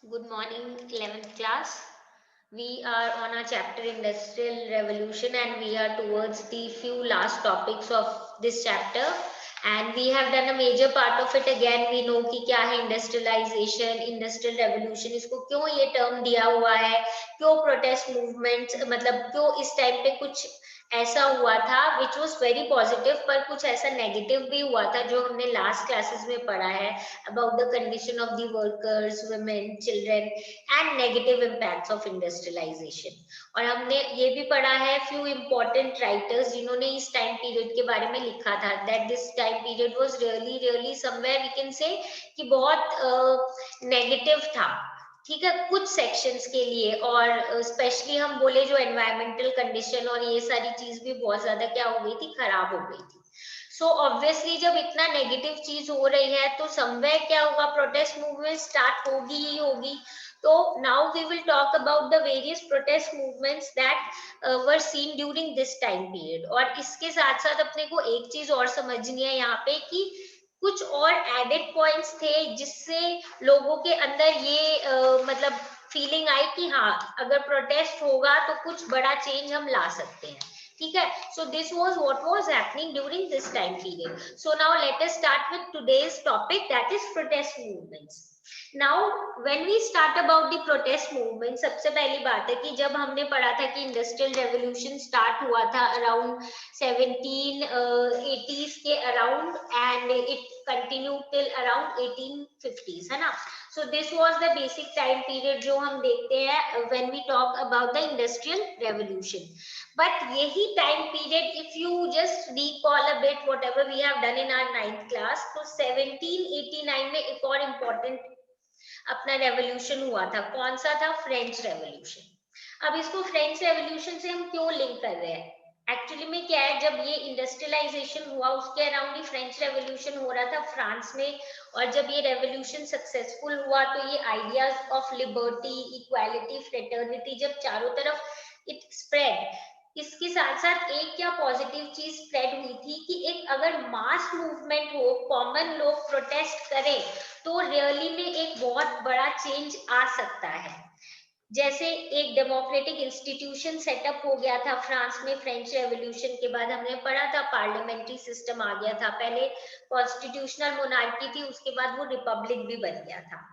Good morning, 11th class. We are on our chapter Industrial Revolution and we are towards the few last topics of this chapter. And we have done a major part of it again. We know कि क्या है industrialization, industrial revolution, इसको क्यों ये term दिया हुआ है, क्यों protest movements, मतलब क्यों इस टाइम पे कुछ ऐसा हुआ था विच वॉज वेरी पॉजिटिव, पर कुछ ऐसा नेगेटिव भी हुआ था जो हमने लास्ट क्लासेस में पढ़ा है about the condition of the workers, women, children and negative impacts of industrialization. और हमने ये भी पढ़ा है few important writers जिन्होंने इस टाइम पीरियड के बारे में लिखा था that this time period was really somewhere we can say कि बहुत नेगेटिव था, ठीक है, कुछ सेक्शंस के लिए। और स्पेशली हम बोले जो एनवायरमेंटल कंडीशन और ये सारी चीज भी बहुत ज्यादा क्या हो गई थी, खराब हो गई थी। सो ऑब्वियसली जब इतना नेगेटिव चीज हो रही है तो समवेयर क्या होगा, प्रोटेस्ट मूवमेंट स्टार्ट होगी ही होगी। तो now we will talk about the various protest movements that were seen during this time period. और इसके साथ साथ अपने को एक चीज और समझनी है यहाँ पे कि कुछ और एडेड पॉइंट्स थे जिससे लोगों के अंदर ये मतलब फीलिंग आई कि हाँ अगर प्रोटेस्ट होगा तो कुछ बड़ा चेंज हम ला सकते हैं, ठीक है। So this was what was happening during this time period. So now let us start with today's topic that is protest movements. Now when we start about the protest movement, सबसे पहली बात है कि जब हमने पढ़ा था कि इंडस्ट्रियल रेवोल्यूशन स्टार्ट हुआ था अराउंड 1780s के around and it continue till around 1850s, है ना। So this was the basic time period जो हम देखते हैं when we talk about the industrial revolution. But यही time period if you just recall a bit whatever we have done in our 9th class, तो 1789 में एक और important अपना रेवोल्यूशन हुआ था। कौन सा था? French revolution. अब इसको फ्रेंच रेवोल्यूशन से हम क्यों लिंक कर रहे हैं? एक्चुअली में क्या है, जब ये इंडस्ट्रियलाइजेशन हुआ उसके अराउंड ही फ्रेंच रेवोल्यूशन हो रहा था फ्रांस में। और जब ये रेवोल्यूशन सक्सेसफुल हुआ तो ये ideas of liberty, equality, fraternity जब चारों तरफ इट स्प्रेड, इसके साथ साथ एक क्या पॉजिटिव चीज स्प्रेड हुई थी कि एक अगर मास मूवमेंट हो, कॉमन लोग प्रोटेस्ट करें तो रियली में एक बहुत बड़ा चेंज आ सकता है। जैसे एक डेमोक्रेटिक इंस्टीट्यूशन सेटअप हो गया था फ्रांस में फ्रेंच रेवोल्यूशन के बाद, हमने पढ़ा था पार्लियामेंट्री सिस्टम आ गया था, पहले कॉन्स्टिट्यूशनल मोनार्की थी उसके बाद वो रिपब्लिक भी बन गया था।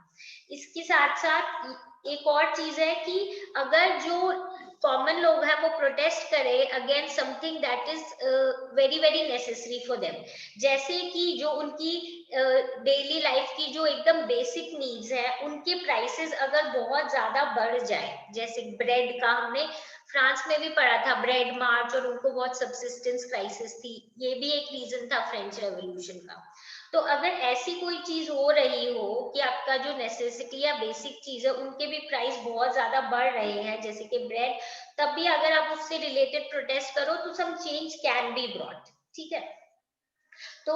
इसके साथ साथ एक और चीज है कि अगर जो कॉमन लोग हैं वो प्रोटेस्ट करें against something that is very necessary for them, जैसे कि जो उनकी डेली लाइफ की जो एकदम बेसिक नीड्स है उनके प्राइसेस अगर बहुत ज्यादा बढ़ जाए, जैसे ब्रेड का हमने फ्रांस में भी पढ़ा था, ब्रेड मार्च, और उनको बहुत सब्सिस्टेंस क्राइसिस थी, ये भी एक रीजन था फ्रेंच रेवोल्यूशन का। तो अगर ऐसी कोई चीज हो रही हो कि आपका जो नेसेसिटी या बेसिक चीज है उनके भी प्राइस बहुत ज्यादा बढ़ रहे हैं जैसे कि ब्रेड, तब भी अगर आप उससे रिलेटेड प्रोटेस्ट करो तो some change can be brought, ठीक है। तो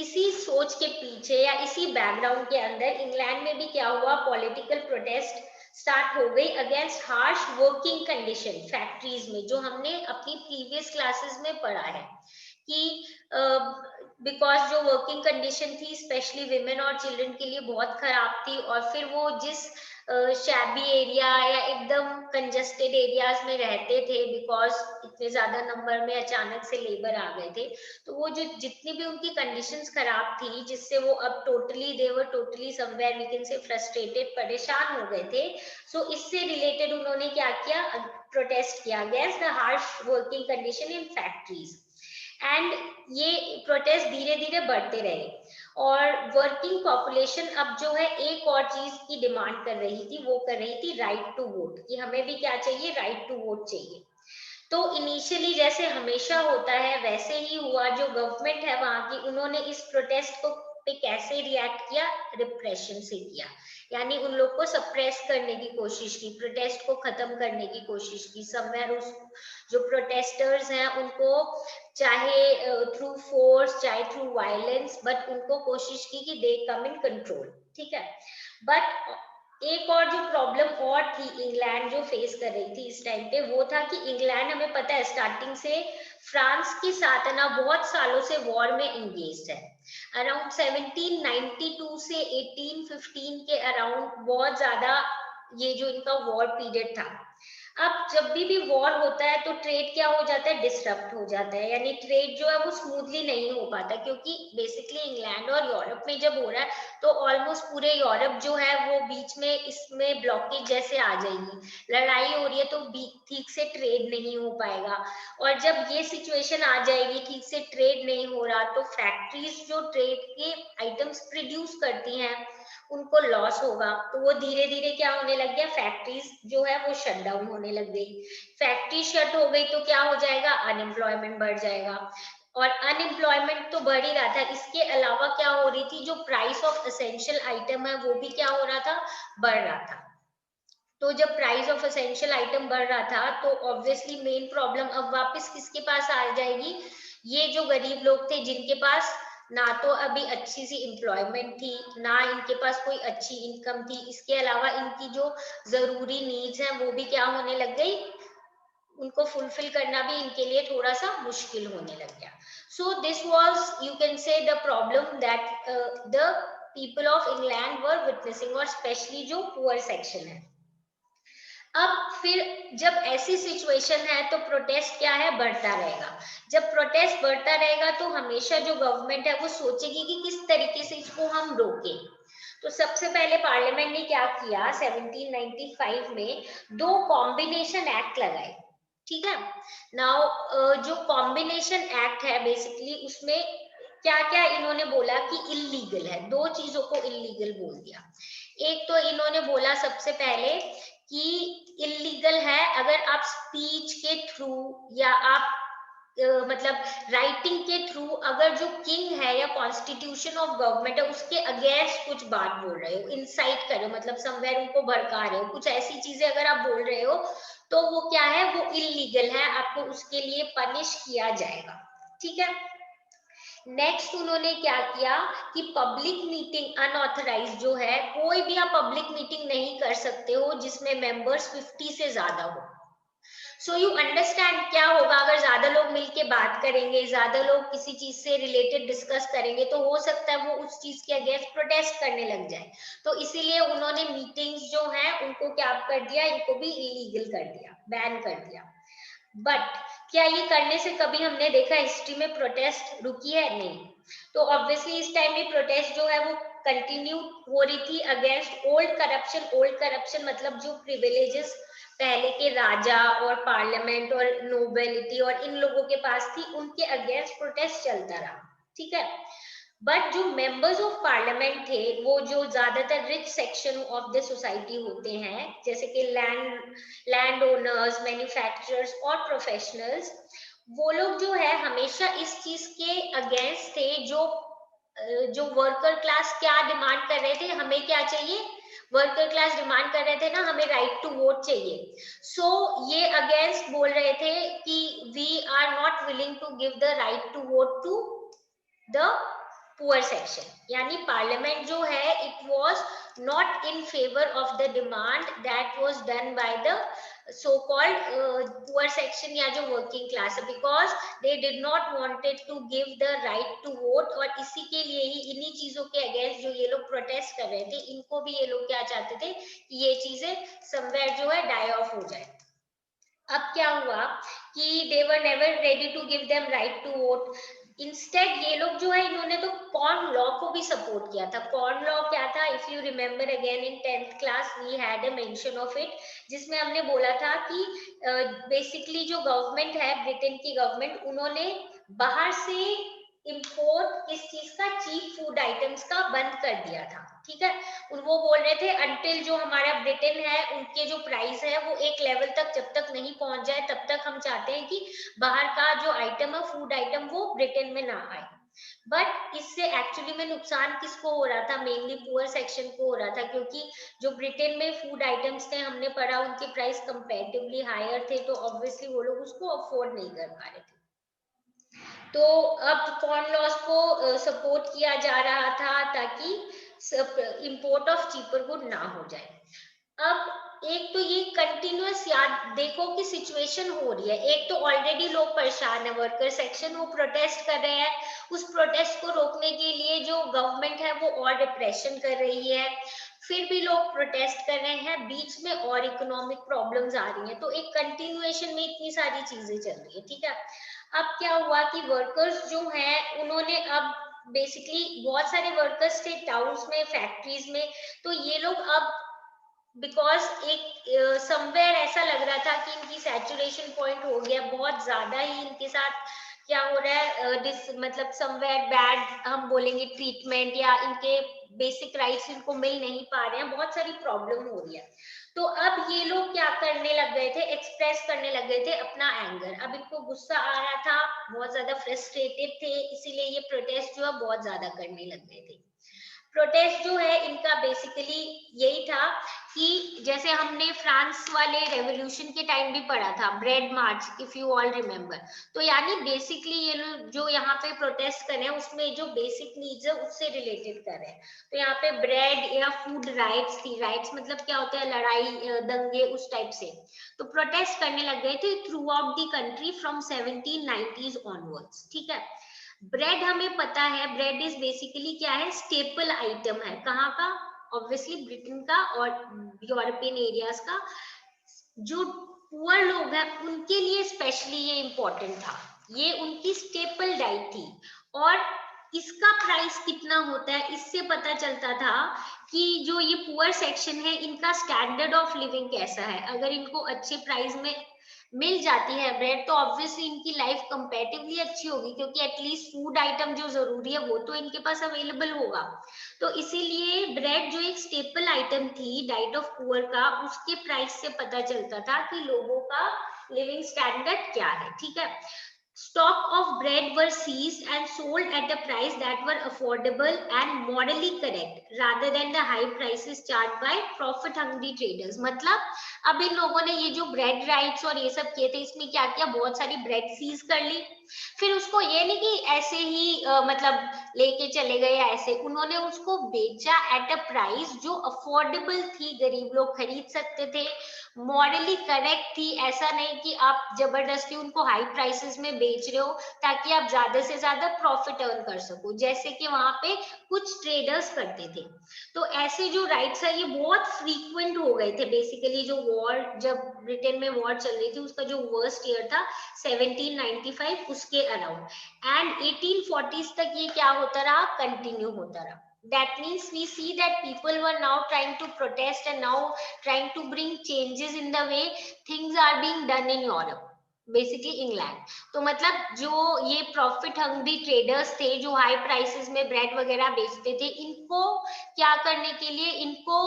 इसी सोच के पीछे या इसी बैकग्राउंड के अंदर इंग्लैंड में भी क्या हुआ, पॉलिटिकल प्रोटेस्ट स्टार्ट हो गई against harsh working condition factories में, जो हमने अपनी प्रीवियस क्लासेस में पढ़ा है कि बिकॉज जो वर्किंग कंडीशन थी स्पेशली विमेन और चिल्ड्रन के लिए बहुत खराब थी, और फिर वो जिस शैबी एरिया या एकदम कंजस्टेड एरियाज में रहते थे बिकॉज इतने ज्यादा नंबर में अचानक से लेबर आ गए थे, तो वो जो जितनी भी उनकी कंडीशंस खराब थी जिससे वो अब totally they were totally somewhere we can say frustrated, परेशान हो गए थे। सो इससे रिलेटेड उन्होंने क्या किया, प्रोटेस्ट किया against the harsh working condition in factories. And ये प्रोटेस्ट धीरे धीरे बढ़ते रहे और वर्किंग पॉपुलेशन अब जो है एक और चीज की डिमांड कर रही थी, वो कर रही थी राइट टू वोट, कि हमें भी क्या चाहिए, राइट टू वोट चाहिए। तो इनिशियली जैसे हमेशा होता है वैसे ही हुआ, जो गवर्नमेंट है वहां की उन्होंने इस प्रोटेस्ट को पे कैसे रिएक्ट किया, रिप्रेशन से किया, यानी उन लोग को सप्रेस करने की कोशिश की, प्रोटेस्ट को खत्म करने की कोशिश की समवेयर। उस जो प्रोटेस्टर्स हैं उनको चाहे थ्रू फोर्स चाहे थ्रू वायलेंस, बट उनको कोशिश की कि दे कम इन कंट्रोल, ठीक है। बट एक और जो प्रॉब्लम और थी इंग्लैंड जो फेस कर रही थी इस टाइम पे, वो था कि इंग्लैंड, हमें पता है स्टार्टिंग से फ्रांस के साथ है ना बहुत सालों से वॉर में इंगेज है। अराउंड 1792 से 1815 के अराउंड बहुत ज्यादा ये जो इनका वॉर पीरियड था। अब जब भी वॉर होता है तो ट्रेड क्या हो जाता है, डिसरप्ट हो जाता है, यानी ट्रेड जो है वो स्मूथली नहीं हो पाता, क्योंकि बेसिकली इंग्लैंड और यूरोप में जब हो रहा है तो ऑलमोस्ट पूरे यूरोप जो है वो बीच में इसमें ब्लॉकेज जैसे आ जाएगी, लड़ाई हो रही है तो ठीक से ट्रेड नहीं हो पाएगा। और जब ये सिचुएशन आ जाएगी, ठीक से ट्रेड नहीं हो रहा, तो फैक्ट्रीज जो ट्रेड के आइटम्स प्रोड्यूस करती हैं उनको लॉस होगा, तो वो धीरे धीरे क्या होने लग गया, फैक्ट्रीज जो है वो शट डाउन होने लग गई। फैक्ट्री शट हो गई तो क्या हो जाएगा, अनएम्प्लॉयमेंट बढ़ जाएगा, और अनएम्प्लॉयमेंट तो बढ़ ही रहा था, इसके अलावा क्या हो रही थी, जो प्राइस ऑफ एसेंशियल आइटम है वो भी क्या हो रहा था, बढ़ रहा था। तो जब प्राइस ऑफ एसेंशियल आइटम बढ़ रहा था तो ऑब्वियसली मेन प्रॉब्लम अब वापस किसके पास आ जाएगी, ये जो गरीब लोग थे जिनके पास ना तो अभी अच्छी सी एम्प्लॉयमेंट थी, ना इनके पास कोई अच्छी इनकम थी, इसके अलावा इनकी जो जरूरी नीड्स हैं वो भी क्या होने लग गई, उनको फुलफिल करना भी इनके लिए थोड़ा सा मुश्किल होने लग गया। सो this was, you can say, the problem that the people of England were witnessing, और स्पेशली जो पुअर सेक्शन है। अब फिर जब ऐसी सिचुएशन है तो प्रोटेस्ट क्या है, बढ़ता रहेगा। जब प्रोटेस्ट बढ़ता रहेगा तो हमेशा जो गवर्नमेंट है वो सोचेगी कि किस तरीके से इसको हम रोकें। तो सबसे पहले पार्लियामेंट ने क्या किया, 1795 में दो कॉम्बिनेशन एक्ट लगाए। ठीक है। नाउ जो कॉम्बिनेशन एक्ट है बेसिकली उसमें क्या क्या इन्होंने बोला कि इलीगल है, दो चीजों को इलीगल बोल दिया। एक तो इन्होंने बोला सबसे पहले कि इलीगल है अगर आप स्पीच के थ्रू या आप मतलब राइटिंग के थ्रू अगर जो किंग है या कॉन्स्टिट्यूशन ऑफ गवर्नमेंट है उसके अगेंस्ट कुछ बात बोल रहे हो, इंसाइट कर रहे हो, मतलब समवेयर उनको भड़का रहे हो, कुछ ऐसी चीजें अगर आप बोल रहे हो तो वो क्या है, वो इलीगल है, आपको उसके लिए पनिश किया जाएगा। ठीक है। नेक्स्ट उन्होंने क्या किया कि पब्लिक मीटिंग अनऑथराइज जो है, कोई भी आप पब्लिक मीटिंग नहीं कर सकते हो जिसमें मेंबर्स 50 से ज्यादा हो। सो यू अंडरस्टैंड क्या होगा अगर ज्यादा लोग मिलके बात करेंगे, ज्यादा लोग किसी चीज से रिलेटेड डिस्कस करेंगे तो हो सकता है वो उस चीज के अगेंस्ट प्रोटेस्ट करने लग जाए। तो इसीलिए उन्होंने मीटिंग्स जो हैं उनको क्या कर दिया, इनको भी इलीगल कर दिया, बैन कर दिया। बट क्या ये करने से कभी हमने देखा हिस्ट्री में प्रोटेस्ट रुकी है, नहीं। तो ऑब्वियसली इस टाइम भी प्रोटेस्ट जो है वो कंटिन्यू हो रही थी against old corruption. Old corruption मतलब जो प्रिविलेजेस पहले के राजा और पार्लियामेंट और नोबेलिटी और इन लोगों के पास थी, उनके अगेंस्ट प्रोटेस्ट चलता रहा। ठीक है। बट जो मेंबर्स ऑफ पार्लियामेंट थे वो जो ज्यादातर rich section of the society होते हैं, जैसे कि लैंड ओनर्स, मैन्युफैक्चरर्स और प्रोफेशनल्स, वो लोग जो है हमेशा इस चीज के अगेंस्ट थे। जो वर्कर क्लास क्या डिमांड कर रहे थे, हमें क्या चाहिए, वर्कर क्लास डिमांड कर रहे थे ना हमें राइट टू वोट चाहिए। सो ये अगेंस्ट बोल रहे थे कि we are not willing to give the right to vote to the poor section, यानी पार्लियामेंट जो है it was not in favour of the demand that was done by the so called poor section या जो working class है, because they did not wanted to give the right to vote। और इसी के लिए ही इन्हीं चीजों के अगेंस्ट जो ये लोग प्रोटेस्ट कर रहे थे, इनको भी ये लोग क्या चाहते थे कि ये चीजें समवेयर जो है डाई ऑफ हो जाए। अब क्या हुआ कि they were never ready to give them right to vote. Instead ये लोग जो है इन्होंने तो कॉर्न लॉ को भी सपोर्ट किया था। कॉर्न लॉ क्या था, if you remember again in 10th class we had a mention of it, जिसमें हमने बोला था कि बेसिकली जो गवर्नमेंट है, ब्रिटेन की गवर्नमेंट, उन्होंने बाहर से इंपोर्ट इस चीज का, चीप फूड आइटम्स का बंद कर दिया था। ठीक है। वो बोल रहे थे अंटिल जो हमारा ब्रिटेन है उनके जो प्राइस है वो एक लेवल तक जब तक नहीं पहुंच जाए तब तक हम चाहते हैं कि बाहर का जो आइटम है, फूड आइटम, वो ब्रिटेन में ना आए। बट इससे एक्चुअली में नुकसान किसको हो रहा था, मेनली पुअर सेक्शन को हो रहा था, क्योंकि जो ब्रिटेन में फूड आइटम्स थे हमने पढ़ा उनके प्राइस कंपैरेटिवली हायर थे, तो ऑब्वियसली वो लोग उसको अफोर्ड नहीं कर पा रहे थे। तो अब कॉर्न लॉस को सपोर्ट किया जा रहा था ताकि इंपोर्ट ऑफ चीपर गुड ना हो जाए। अब एक तो ये कंटिन्यूअस याद देखो कि सिचुएशन हो रही है, एक तो ऑलरेडी लोग परेशान है, वर्कर सेक्शन वो प्रोटेस्ट कर रहे हैं, उस प्रोटेस्ट को रोकने के लिए जो गवर्नमेंट है वो और डिप्रेशन कर रही है, फिर भी लोग प्रोटेस्ट कर रहे हैं, बीच में और इकोनॉमिक प्रॉब्लम्स आ रही हैं, तो एक कंटिन्यूएशन में इतनी सारी चीजें चल रही है, ठीक है। अब क्या हुआ कि वर्कर्स जो हैं उन्होंने अब बेसिकली बहुत सारे वर्कर्स थे टाउन्स में, फैक्ट्रीज में, तो ये लोग अब बिकॉज एक समवेयर ऐसा लग रहा था कि इनकी सैचुरेशन पॉइंट हो गया, बहुत ज्यादा ही इनके साथ क्या हो रहा है, मतलब समवेयर बैड हम बोलेंगे ट्रीटमेंट, या इनके बेसिक राइट्स इनको मिल नहीं पा रहे हैं, बहुत सारी प्रॉब्लम हो रही है। तो अब ये लोग क्या करने लग गए थे, एक्सप्रेस करने लग गए थे अपना एंगर, अब इनको गुस्सा आ रहा था, बहुत ज्यादा फ्रस्ट्रेटेड थे, इसीलिए ये प्रोटेस्ट जो है बहुत ज्यादा करने लग गए थे। प्रोटेस्ट जो है इनका बेसिकली यही था कि जैसे हमने फ्रांस वाले रेवोल्यूशन के टाइम भी पढ़ा था, bread March, if you all remember, तो यानी बेसिकली ये लोग जो यहाँ पे प्रोटेस्ट कर रहे हैं उसमें जो बेसिक नीड्स है उससे रिलेटेड कर रहे हैं, तो यहाँ पे ब्रेड या फूड राइट्स थी, राइट्स मतलब क्या होता है, लड़ाई दंगे उस टाइप से, तो प्रोटेस्ट करने लग गए थे through out the country from 1790s onwards, ठीक है। ब्रेड हमें पता है, ब्रेड इज बेसिकली क्या है, स्टेपल आइटम है, कहाँ का, ऑब्वियसली ब्रिटेन का और यूरोपियन एरियाज का, जो पुअर लोग हैं उनके लिए स्पेशली ये इंपॉर्टेंट था, ये उनकी स्टेपल डाइट थी, और इसका प्राइस कितना होता है इससे पता चलता था कि जो ये पुअर सेक्शन है इनका स्टैंडर्ड ऑफ लिविंग कैसा है, अगर इनको अच्छे प्राइस में मिल जाती है ब्रेड तो ऑब्वियसली इनकी लाइफ कंपैरेटिवली अच्छी होगी, क्योंकि एटलीस्ट फूड आइटम जो जरूरी है वो तो इनके पास अवेलेबल होगा। तो इसीलिए ब्रेड जो एक स्टेपल आइटम थी डाइट ऑफ पुअर का, उसके प्राइस से पता चलता था कि लोगों का लिविंग स्टैंडर्ड क्या है, ठीक है। Stock of bread were seized and sold at a price that were affordable and morally correct rather than the high prices charged by profit hungry traders। मतलब अब इन लोगों ने ये जो ब्रेड राइट्स और ये सब किए थे, इसमें क्या किया, बहुत सारी ब्रेड सीज कर ली, फिर उसको ये नहीं कि ऐसे ही मतलब लेके चले गए, ऐसे उन्होंने उसको बेचा एट अ प्राइस जो अफोर्डेबल थी, गरीब लोग खरीद सकते थे, मॉरली करेक्ट थी, ऐसा नहीं कि आप जबरदस्ती उनको हाई प्राइसेस में बेच रहे हो ताकि आप ज्यादा से ज्यादा प्रॉफिट अर्न कर सको, जैसे कि वहां पे कुछ ट्रेडर्स करते थे। तो ऐसे जो राइट्स है ये बहुत फ्रीक्वेंट हो गए थे, बेसिकली जो वॉर, जब ब्रिटेन में वॉर चल रही थी उसका जो वर्स्ट ईयर था 1795 उसके अराउंड, एंड 1840s तक ये क्या होता रहा, कंटिन्यू होता रहा। That means we see that people were now trying to protest and now trying to bring changes in the way things are being done in Europe, basically England. तो मतलब जो ये प्रॉफिट हंग्री ट्रेडर्स थे जो high prices में bread वगैरह बेचते थे, इनको क्या करने के लिए, इनको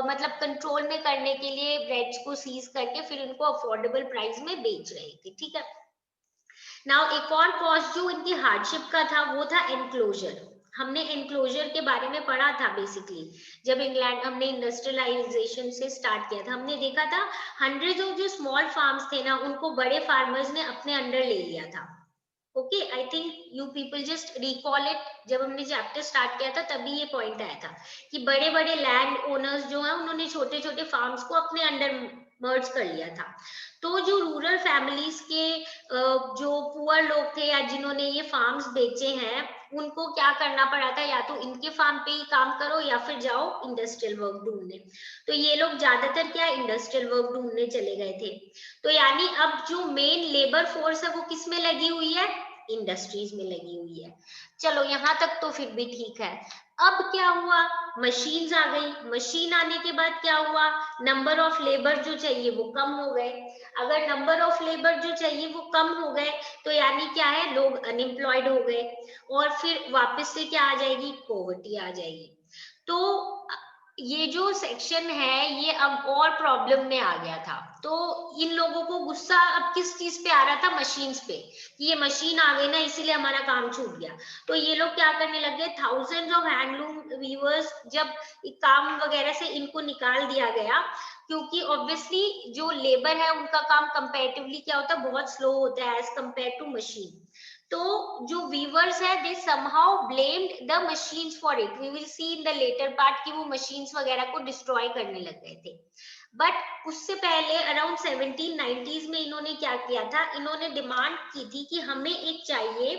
मतलब कंट्रोल में करने के लिए ब्रेड्स को सीज करके फिर इनको अफोर्डेबल प्राइस में बेच रहे थे, ठीक है। नाउ एक और कॉज जो इनकी हार्डशिप का था वो था एनक्लोजर। हमने एनक्लोजर के बारे में पढ़ा था, बेसिकली जब इंग्लैंड हमने इंडस्ट्रियलाइजेशन से स्टार्ट किया था, हमने देखा था हंड्रेड्स ऑफ जो स्मॉल फार्म्स थे ना उनको बड़े फार्मर्स ने अपने अंडर ले लिया था। Okay, I think you people just recall it, जब हमने चैप्टर स्टार्ट किया था तभी ये पॉइंट आया था कि बड़े बड़े लैंड ओनर्स जो हैं उन्होंने छोटे छोटे फार्म्स को अपने अंडर मर्ज कर लिया था। तो जो रूरल फैमिलीज के जो पुअर लोग थे या जिन्होंने ये फार्म्स बेचे हैं उनको क्या करना पड़ा था, या तो इनके फार्म पे ही काम करो या फिर जाओ इंडस्ट्रियल वर्क ढूंढने। तो ये लोग ज्यादातर क्या इंडस्ट्रियल वर्क ढूंढने चले गए थे। तो यानी अब जो मेन लेबर फोर्स है वो किस में लगी हुई है, इंडस्ट्रीज में लगी हुई है। चलो यहाँ तक तो फिर भी ठीक है। अब क्या हुआ, मशीन्स आ गई, मशीन आने के बाद क्या हुआ, नंबर ऑफ लेबर जो चाहिए वो कम हो गए। अगर नंबर ऑफ लेबर जो चाहिए वो कम हो गए तो यानी क्या है, लोग अनएम्प्लॉयड हो गए, और फिर वापस से क्या आ जाएगी, पॉवर्टी आ जाएगी। तो ये जो सेक्शन है ये अब और प्रॉब्लम में आ गया था। तो इन लोगों को गुस्सा अब किस चीज पे आ रहा था, मशीन्स पे, कि ये मशीन आ गई ना इसीलिए हमारा काम छूट गया। तो ये लोग क्या करने लगे, थाउजेंड्स ऑफ हैंडलूम वीवर्स जब काम वगैरह से इनको निकाल दिया गया, क्योंकि ऑब्वियसली जो लेबर है उनका काम कंपैरेटिवली क्या होता है, बहुत स्लो होता है एज कंपेयर टू मशीन। तो जो वीवर्स है they somehow blamed the machines for it, we will see in the later part कि वो मशीन्स वगैरह को डिस्ट्रॉय करने लग गए थे। बट उससे पहले अराउंड 1790s में इन्होंने क्या किया था, इन्होंने डिमांड की थी कि हमें एक चाहिए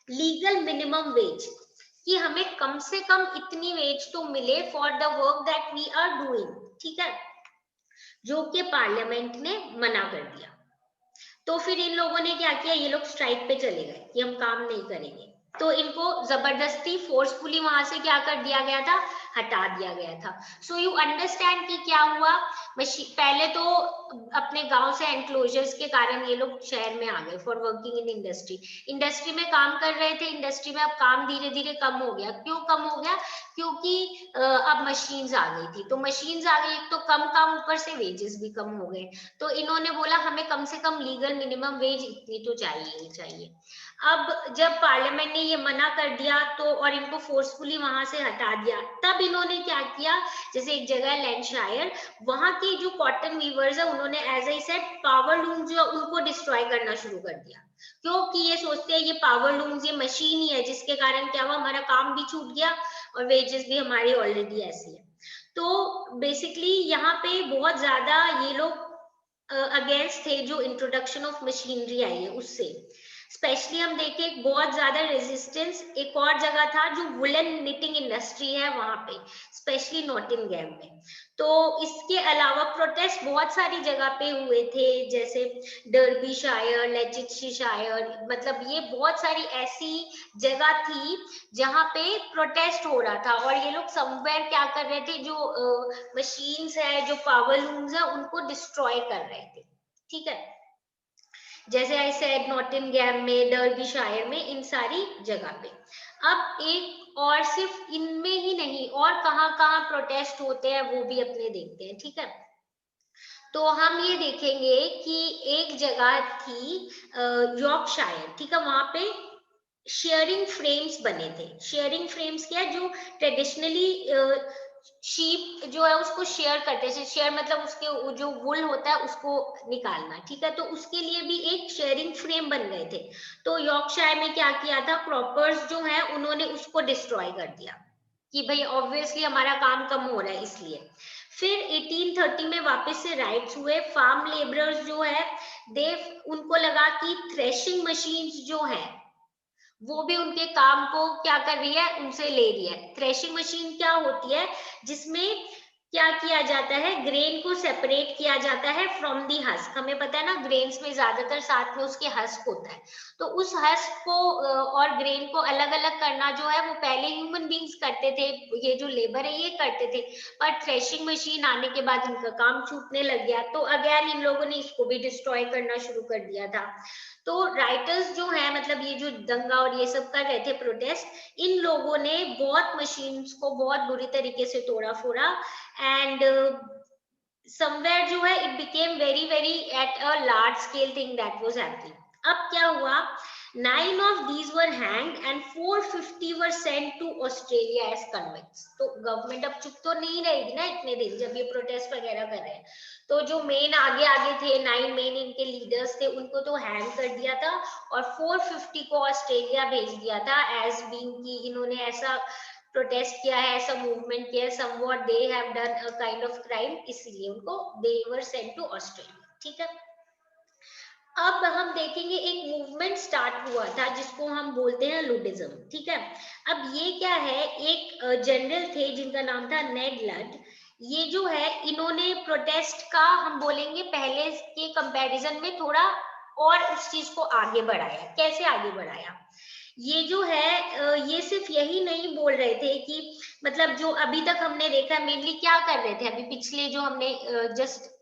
लीगल मिनिमम वेज, कि हमें कम से कम इतनी वेज तो मिले for the work that we are doing, ठीक है, जो कि पार्लियामेंट ने मना कर दिया। तो फिर इन लोगों ने क्या किया, ये लोग स्ट्राइक पे चले गए कि हम काम नहीं करेंगे। तो इनको जबरदस्ती फोर्सफुली वहां से क्या कर दिया गया था, हटा दिया गया था। सो यू अंडरस्टैंड कि क्या हुआ, पहले तो अपने गांव से एनक्लोजर्स के कारण ये लोग शहर में आ गए for working in industry. Industry में काम कर रहे थे, इंडस्ट्री में अब काम धीरे धीरे कम हो गया। क्यों कम हो गया, क्योंकि अब मशीन्स आ गई थी। तो मशीन्स आ गई, तो कम काम, ऊपर से वेजेस भी कम हो गए। तो इन्होंने बोला हमें कम से कम लीगल मिनिमम वेज इतनी तो चाहिए ही चाहिए। अब जब पार्लियामेंट ने ये मना कर दिया तो, और इनको फोर्सफुली वहां से हटा दिया, तब इन्होंने क्या किया, जैसे एक जगह है लैंडशायर, वहां की जो कॉटन वीवर्स है उन्होंने as I said power loom जो उनको डिस्ट्रॉय करना शुरू कर दिया। क्योंकि ये सोचते हैं ये पावर लूम्स, ये मशीन ही है, जिसके कारण क्या हुआ, हमारा काम भी छूट गया और वेजेस भी हमारी ऑलरेडी ऐसी है। तो बेसिकली यहाँ पे बहुत ज्यादा ये लोग अगेंस्ट थे जो इंट्रोडक्शन ऑफ मशीनरी आई है उससे। स्पेशली हम देखें बहुत ज्यादा रेजिस्टेंस एक और जगह था जो वुलन निटिंग इंडस्ट्री है वहां पे, स्पेशली नॉटिंघम में। तो इसके अलावा प्रोटेस्ट बहुत सारी जगह पे हुए थे, जैसे डर्बीशायर, लेस्टेरशायर, मतलब ये बहुत सारी ऐसी जगह थी जहां पे प्रोटेस्ट हो रहा था। और ये लोग समवेयर क्या कर रहे थे, जो मशीन्स है, जो पावर लूम्स है, उनको डिस्ट्रॉय कर रहे थे, ठीक है। जैसे आई सेड नॉटिंघम में, डर्बीशायर में, इन सारी जगह पे। अब एक और सिर्फ इनमें ही नहीं, और कहाँ कहाँ प्रोटेस्ट होते हैं वो भी अपने देखते हैं, ठीक है। तो हम ये देखेंगे कि एक जगह थी यॉर्कशायर, ठीक है, वहां पे शेयरिंग फ्रेम्स बने थे। शेयरिंग फ्रेम्स क्या है, जो ट्रेडिशनली शीप जो है उसको शेयर करते थे। शेयर मतलब उसके जो वुल होता है उसको निकालना, ठीक है। तो उसके लिए भी एक शेयरिंग फ्रेम बन गए थे। तो यॉर्कशायर में क्या किया था, क्रॉपर्स जो है उन्होंने उसको डिस्ट्रॉय कर दिया कि भाई ऑब्वियसली हमारा काम कम हो रहा है इसलिए। फिर 1830 में वापस से राइट्स हुए। फार्म लेबरर्स जो है दे, उनको लगा कि थ्रेशिंग मशीन्स जो है वो भी उनके काम को क्या कर रही है, उनसे ले रही है। थ्रेशिंग मशीन क्या होती है, जिसमें क्या किया जाता है, ग्रेन को सेपरेट किया जाता है फ्रॉम दी हस्क। हमें पता है ना, ग्रेन्स में ज्यादातर साथ में उसके हस्क होता है। तो उस हस्क को और ग्रेन को अलग अलग करना जो है वो पहले ह्यूमन बींग्स करते थे, ये जो लेबर है ये करते थे। पर थ्रेशिंग मशीन आने के बाद इनका काम छूटने लग गया, तो अगेन इन लोगों ने इसको भी डिस्ट्रॉय करना शुरू कर दिया था। तो राइटर्स जो है, मतलब ये जो दंगा और ये सब कर रहे थे प्रोटेस्ट, इन लोगों ने बहुत मशीन्स को बहुत बुरी तरीके से तोड़ा फोड़ा। एंड समवेयर जो है it became very very at a large scale thing that was happening. अब क्या हुआ, 9 of these were hanged and 450 were sent to Australia as convicts। तो गवर्नमेंट अब चुप तो नहीं रहेगी ना इतने दिन जब ये प्रोटेस्ट वगैरह कर रहे हैं। तो जो मेन आगे आगे थे, 9 मेन इनके लीडर्स थे, उनको तो हैंग कर दिया था और 450 को ऑस्ट्रेलिया भेज दिया था एज बीइंग कि इन्होंने ऐसा प्रोटेस्ट किया है, ऐसा मूवमेंट किया है, somewhat they have done a kind of crime, इसलिए उनको दे वर सेंट टू ऑस्ट्रेलिया, ठीक है। अब हम देखेंगे एक मूवमेंट स्टार्ट हुआ था जिसको हम बोलते हैं लुडिज्म, ठीक है। अब ये क्या है, एक जनरल थे जिनका नाम था नेड लड। ये जो है इन्होंने प्रोटेस्ट का, हम बोलेंगे पहले के कंपैरिजन में थोड़ा और उस चीज को आगे बढ़ाया। कैसे आगे बढ़ाया, ये जो है ये सिर्फ यही नहीं बोल रहे थे कि, मतलब जो अभी तक हमने देखा मेनली क्या कर रहे थे, अभी पिछले जो हमने जस्ट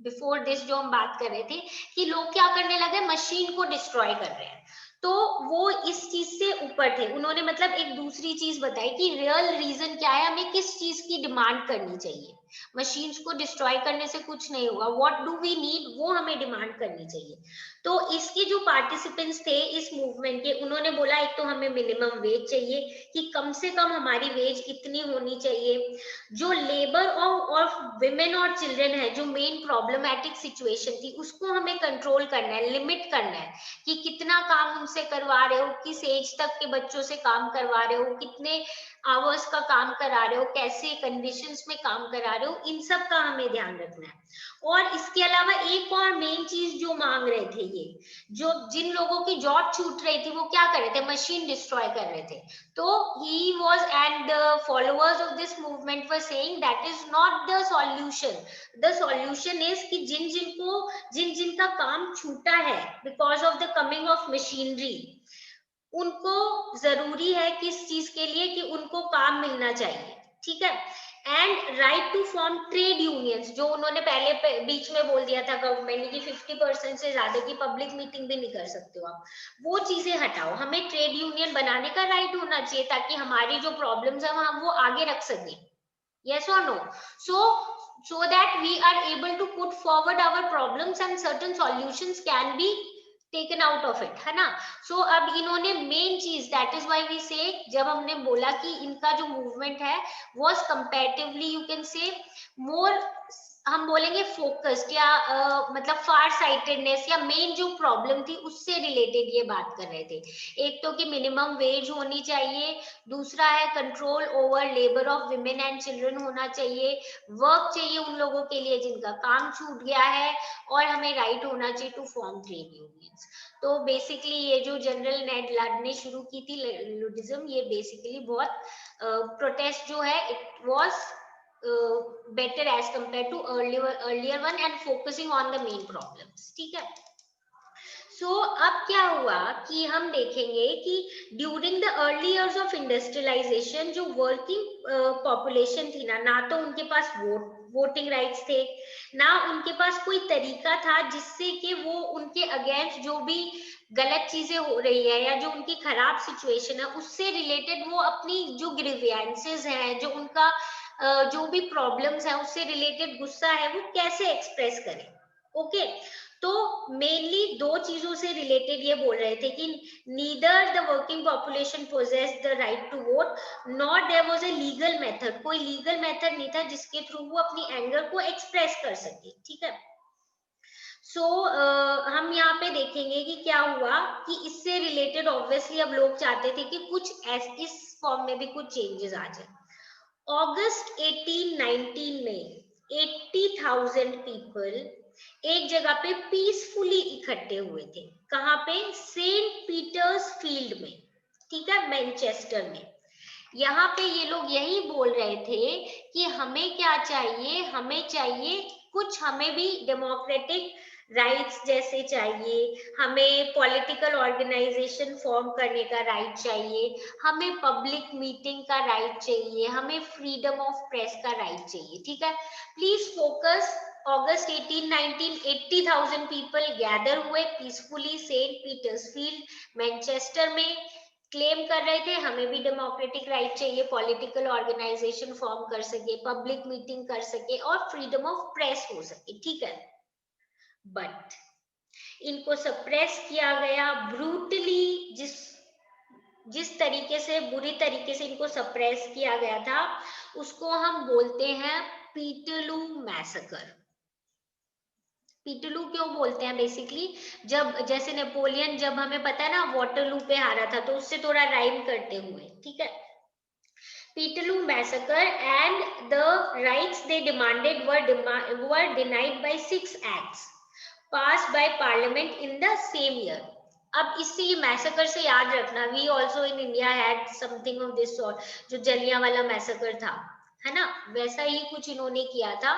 बिफोर दिस जो हम बात कर रहे थे कि लोग क्या करने लगे, मशीन को डिस्ट्रॉय कर रहे हैं। तो वो इस चीज से ऊपर थे, उन्होंने मतलब एक दूसरी चीज बताई कि रियल रीजन क्या है, हमें किस चीज की डिमांड करनी चाहिए। मशीन्स को डिस्ट्रॉय करने से कुछ नहीं होगा, व्हाट डू वी नीड, वो हमें डिमांड करनी चाहिए। तो इसके जो पार्टिसिपेंट्स थे इस मूवमेंट के, उन्होंने बोला एक तो हमें मिनिमम वेज चाहिए, कि कम से कम हमारी वेज इतनी होनी चाहिए। जो लेबर ऑफ विमेन और चिल्ड्रन है, जो मेन प्रॉब्लमेटिक सिचुएशन थी, उसको हमें कंट्रोल करना है, लिमिट करना है कि कितना काम उनसे करवा रहे हो, किस एज तक के बच्चों से काम करवा रहे हो, कितने आवर्स का काम करा रहे हो, कैसे कंडीशंस में काम करा रहे हो, इन सब का हमें ध्यान रखना है। और इसके अलावा एक और मेन चीज जो मांग रहे थे, ये जो जिन लोगों की जॉब छूट रही थी वो क्या कर रहे थे, मशीन डिस्ट्रॉय कर रहे थे। तो he was and the followers of this movement were saying that is not the solution. The solution is कि जिन जिनका काम छूटा है because of the coming of machinery, उनको जरूरी है किस चीज के लिए कि उनको काम मिलना चाहिए, ठीक है। And right to form trade unions, जो उन्होंने पहले बीच में बोल दिया था गवर्नमेंट ने कि 50% से ज्यादा की पब्लिक मीटिंग भी नहीं कर सकते हो आप, वो चीजें हटाओ, हमें ट्रेड यूनियन बनाने का राइट होना चाहिए ताकि हमारी जो प्रॉब्लम्स है हम वो आगे रख सकें। yes or no? So that we are able to put forward our problems and certain solutions can be taken out of it, है ना। so अब इन्होंने मेन चीज, दैट इज व्हाई वी से, जब हमने बोला कि इनका जो मूवमेंट है was comparatively you can say more, हम बोलेंगे फोकस्ड या मतलब फार साइटेडनेस या मेन जो प्रॉब्लम थी उससे रिलेटेड ये बात कर रहे थे। एक तो कि मिनिमम वेज होनी चाहिए, दूसरा है control over labour of women and children होना चाहिए, वर्क चाहिए उन लोगों के लिए जिनका काम छूट गया है, और हमें राइट होना चाहिए टू फॉर्म ट्रेड यूनियंस। तो बेसिकली ये जो जनरल नेड लाड ने शुरू की थी लुडिज्म, ये बेसिकली बहुत प्रोटेस्ट जो है it was better as compared to earlier one and focusing on the main problems, ठीक है। अब क्या हुआ कि हम देखेंगे कि during the early years of industrialisation जो वर्किंग पॉपुलेशन थी ना तो उनके पास वोटिंग राइट्स थे, ना उनके पास कोई तरीका था जिससे कि वो उनके अगेंस्ट जो भी गलत चीजें हो रही है या जो उनकी खराब सिचुएशन है उससे रिलेटेड वो अपनी जो ग्रीवियंसेस हैं, जो उनका जो भी प्रॉब्लम्स है उससे रिलेटेड गुस्सा है वो कैसे एक्सप्रेस करें। ओके, तो मेनली दो चीजों से रिलेटेड ये बोल रहे थे कि neither the working population possess the right to vote not there was a legal method, कोई लीगल मेथड नहीं था जिसके थ्रू वो अपनी एंगर को एक्सप्रेस कर सके, ठीक है। हम यहाँ पे देखेंगे कि क्या हुआ कि इससे रिलेटेड ऑब्वियसली अब लोग चाहते थे कि कुछ इस फॉर्म में भी कुछ चेंजेस आ जाए। अगस्त 1819 में 80,000 पीपल एक जगह पे पीसफुली इकट्ठे हुए थे, कहाँ पे, सेंट पीटर्स फील्ड में, ठीक है, मैनचेस्टर में। यहाँ पे ये लोग यही बोल रहे थे कि हमें क्या चाहिए, हमें चाहिए कुछ, हमें भी डेमोक्रेटिक राइट्स जैसे चाहिए, हमें पॉलिटिकल ऑर्गेनाइजेशन फॉर्म करने का राइट चाहिए, हमें पब्लिक मीटिंग का राइट चाहिए, हमें फ्रीडम ऑफ प्रेस का राइट चाहिए, ठीक है। Please focus, August 1819 80,000 people gather हुए पीसफुली सेंट पीटर्सफील्ड मैनचेस्टर में, क्लेम कर रहे थे हमें भी डेमोक्रेटिक राइट चाहिए, पॉलिटिकल ऑर्गेनाइजेशन फॉर्म कर सके, पब्लिक मीटिंग कर सके और फ्रीडम ऑफ प्रेस हो सके, ठीक है। बट इनको सप्रेस किया गया ब्रूटली, जिस तरीके से, बुरी तरीके से इनको सप्रेस किया गया था उसको हम बोलते हैं पीटरलू मैसेकर। पीटरलू क्यों बोलते हैं, बेसिकली जब जैसे नेपोलियन, जब हमें पता है ना वाटरलू पे हारा था तो उससे थोड़ा राइम करते हुए, ठीक है। Peterloo massacre and the rights they demanded were denied by 6 acts passed by parliament in the same year. अब इससे ये मैसेकर से याद रखना, we also in India had something of this sort, जो जलियांवाला मैसेकर था, है ना, वैसा ही कुछ इन्होंने किया था,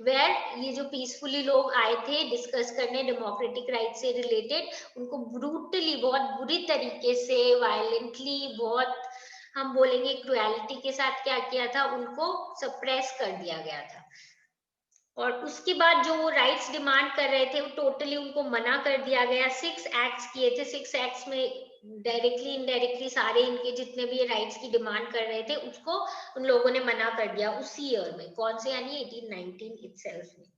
वेयर ये जो पीसफुली लोग आए थे डिस्कस करने डेमोक्रेटिक राइट से रिलेटेड, उनको ब्रूटली, बहुत बुरी तरीके से, वायलेंटली, बहुत हम बोलेंगे क्रुएलिटी के साथ क्या किया था, उनको सप्रेस कर दिया गया था। और उसके बाद जो वो राइट्स डिमांड कर रहे थे वो टोटली उनको मना कर दिया गया। 6 एक्ट्स किए थे, 6 एक्ट्स में डायरेक्टली इनडायरेक्टली सारे इनके जितने भी राइट्स की डिमांड कर रहे थे उसको उन लोगों ने मना कर दिया उसी ईयर में, कौन से, यानी 1819 इटसेल्फ में।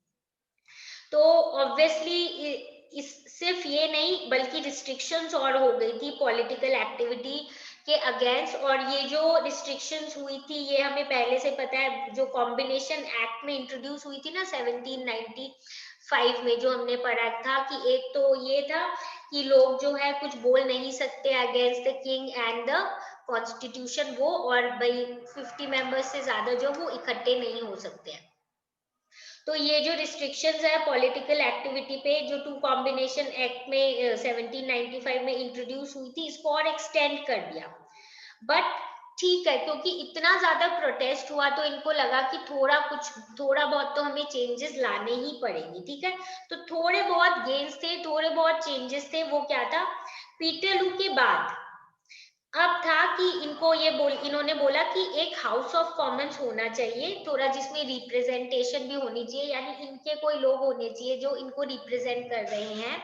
तो ऑब्वियसली सिर्फ ये नहीं बल्कि रिस्ट्रिक्शंस और हो गई थी पॉलिटिकल एक्टिविटी के अगेंस्ट। और ये जो रिस्ट्रिक्शंस हुई थी ये हमें पहले से पता है, जो कॉम्बिनेशन एक्ट में इंट्रोड्यूस हुई थी ना 1795 में, जो हमने पढ़ा था कि एक तो ये था कि लोग जो है कुछ बोल नहीं सकते against the king and the constitution, वो, और भाई 50 मेंबर्स से ज्यादा जो वो इकट्ठे नहीं हो सकते हैं। तो ये जो रिस्ट्रिक्शंस है पॉलिटिकल एक्टिविटी पे, जो टू कॉम्बिनेशन एक्ट में 1795 में इंट्रोड्यूस हुई थी, इसको और एक्सटेंड कर दिया। बट ठीक है, क्योंकि इतना ज्यादा प्रोटेस्ट हुआ तो इनको लगा कि थोड़ा बहुत तो हमें चेंजेस लाने ही पड़ेंगे, ठीक है। तो थोड़े बहुत गेन्स थे, थोड़े बहुत चेंजेस थे। वो क्या था, पीटरलू के बाद अब था कि इन्होंने बोला कि एक हाउस ऑफ कॉमन्स होना चाहिए थोड़ा, जिसमें रिप्रेजेंटेशन भी होनी चाहिए, यानी इनके कोई लोग होने चाहिए जो इनको रिप्रेजेंट कर रहे हैं,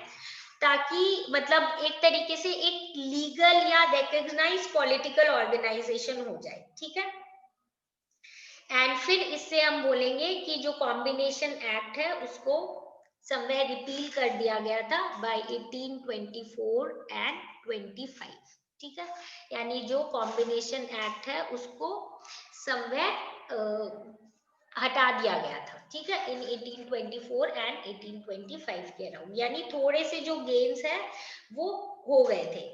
ताकि मतलब एक तरीके से एक लीगल या रिकॉग्नाइज पॉलिटिकल ऑर्गेनाइजेशन हो जाए, ठीक है। एंड फिर इससे हम बोलेंगे कि जो कॉम्बिनेशन एक्ट है उसको समवेयर रिपील कर दिया गया था बाय 1824 एंड 25, ठीक है। यानी जो कॉम्बिनेशन एक्ट है उसको समवेयर हटा दिया गया था, ठीक है, इन 1824 एंड 1825 के अराउंड, यानी थोड़े से जो गेन्स है वो हो गए थे।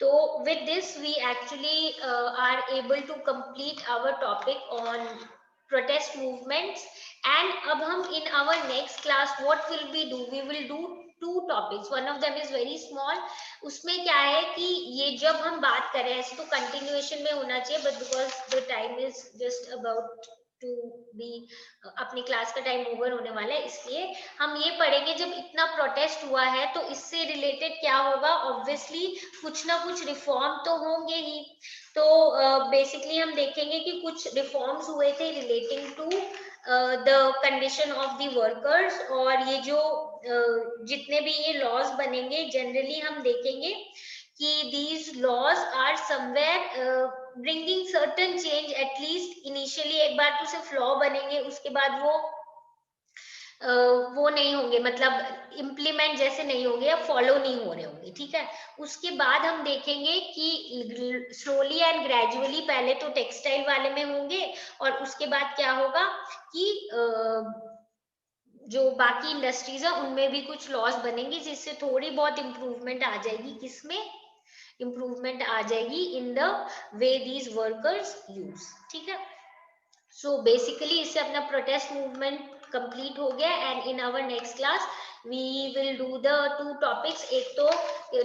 तो with this we actually are able to complete our topic on protest movements, and अब हम in our next class what will we will do two topics. One of them is very small. उसमें क्या है कि ये जब हम बात करें ऐसे तो continuation में होना चाहिए, but because the time is just about to be अपनी क्लास का टाइम ओवर होने वाला है, इसलिए हम ये पढ़ेंगे जब इतना प्रोटेस्ट हुआ है तो इससे रिलेटेड क्या होगा। ऑब्वियसली कुछ ना कुछ रिफॉर्म तो होंगे ही। तो बेसिकली हम देखेंगे कि कुछ रिफॉर्म्स हुए थे relating to the condition of the workers, और ये जो जितने भी ये लॉज बनेंगे जनरली हम देखेंगे कि these laws are somewhere bringing certain change, at least initially एक बार तो सिर्फ लॉ बनेंगे, उसके बाद वो नहीं होंगे, मतलब इम्प्लीमेंट जैसे नहीं होंगे या फॉलो नहीं हो रहे होंगे, ठीक है। उसके बाद हम देखेंगे कि स्लोली एंड ग्रेजुअली पहले तो टेक्सटाइल वाले में होंगे, और उसके बाद क्या होगा कि जो बाकी इंडस्ट्रीज है उनमें भी कुछ लॉस बनेंगे, जिससे थोड़ी बहुत इम्प्रूवमेंट आ जाएगी। किसमें इम्प्रूवमेंट आ जाएगी? In the way these workers use, ठीक है। सो बेसिकली इससे अपना प्रोटेस्ट मूवमेंट कंप्लीट हो गया, and in our next class we will do the two topics, एक तो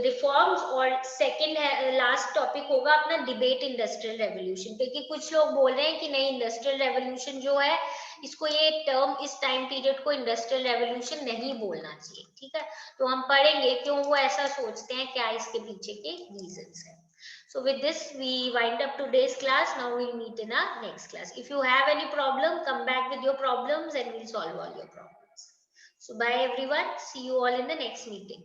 रिफॉर्म्स और सेकंड है लास्ट टॉपिक होगा अपना डिबेट इंडस्ट्रियल रेवोल्यूशन, क्योंकि कुछ लोग बोल रहे हैं कि नहीं इंडस्ट्रियल रेवोल्यूशन जो है इसको ये टर्म इस टाइम पीरियड को इंडस्ट्रियल रेवोल्यूशन नहीं बोलना चाहिए, ठीक है। तो हम पढ़ेंगे क्यों वो ऐसा सोचते हैं, क्या इसके पीछे के रीजंस है। So with this we wind up today's class. Now we'll meet in our next class. If you have any problem, come back with your problems and we'll solve all your problems. So bye everyone. See you all in the next meeting.